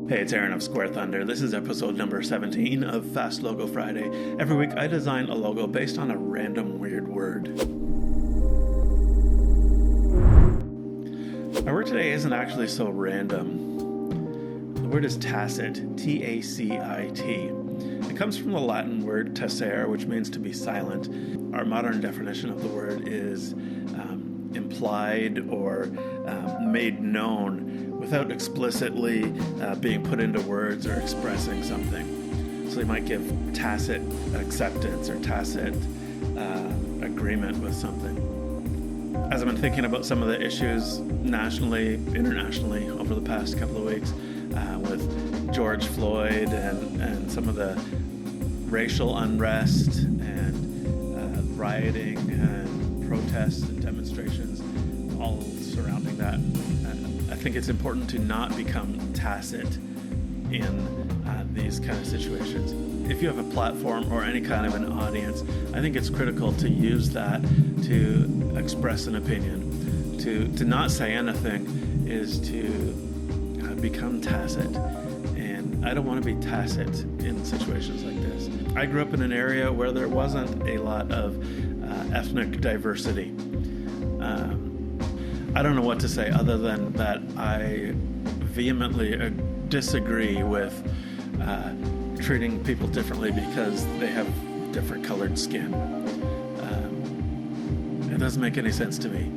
Hey, it's Aaron of Square Thunder. This is episode number 17 of Fast Logo Friday. Every week I design a logo based on a random weird word. My word today isn't actually so random. The word is tacit, T-A-C-I-T. It comes from the Latin word tacere, which means to be silent. Our modern definition of the word is implied or made known without explicitly being put into words or expressing something. So you might give tacit acceptance or tacit agreement with something. As I've been thinking about some of the issues nationally, internationally over the past couple of weeks with George Floyd and some of the racial unrest and rioting and protests and demonstrations all surrounding that, I think it's important to not become tacit in these kind of situations. If you have a platform or any kind of an audience, I think it's critical to use that to express an opinion. To not say anything is to become tacit. And I don't want to be tacit in situations like this. I grew up in an area where there wasn't a lot of ethnic diversity. I don't know what to say other than that I vehemently disagree with treating people differently because they have different colored skin. It doesn't make any sense to me.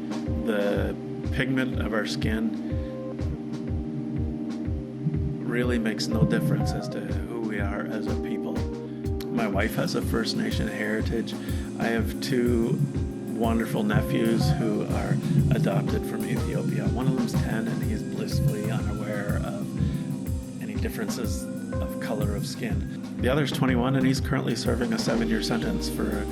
The pigment of our skin really makes no difference as to who we are as a people. My wife has a First Nation heritage. I have two wonderful nephews who are adopted from Ethiopia. One of them's 10 and he's blissfully unaware of any differences of color of skin. The other's 21 and he's currently serving a 7-year sentence for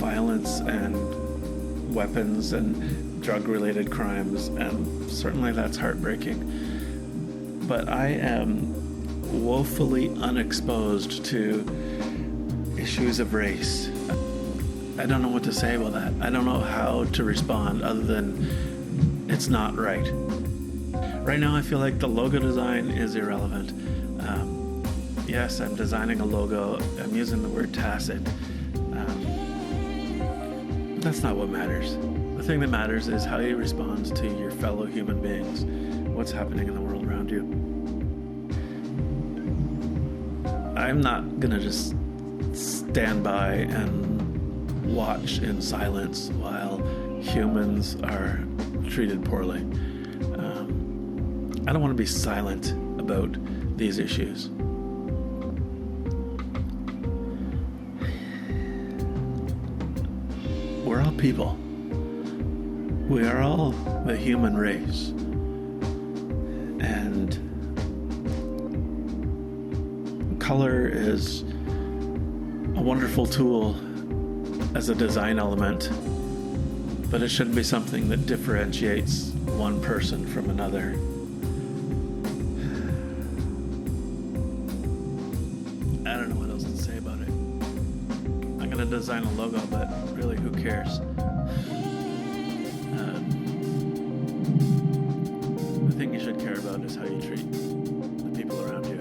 violence and weapons and drug-related crimes, and certainly that's heartbreaking. But I am woefully unexposed to issues of race. I don't know what to say about that. I don't know how to respond other than it's not right. Right now I feel like the logo design is irrelevant. Yes, I'm designing a logo. I'm using the word tacit. That's not what matters. The thing that matters is how you respond to your fellow human beings, what's happening in the world around you. I'm not going to just stand by and watch in silence while humans are treated poorly. I don't want to be silent about these issues. We're all people. We are all the human race. And color is a wonderful tool as a design element, but it shouldn't be something that differentiates one person from another. I don't know what else to say about it. I'm going to design a logo, but really, who cares? The thing you should care about is how you treat the people around you.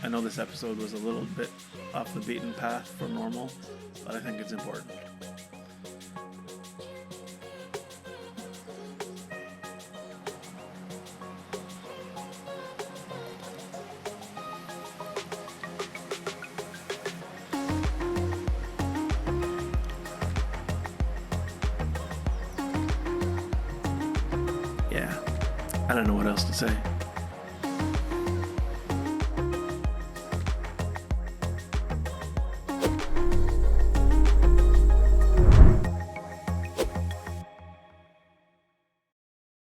I know this episode was a little bit off the beaten path for normal, but I think it's important. Yeah, I don't know what else to say.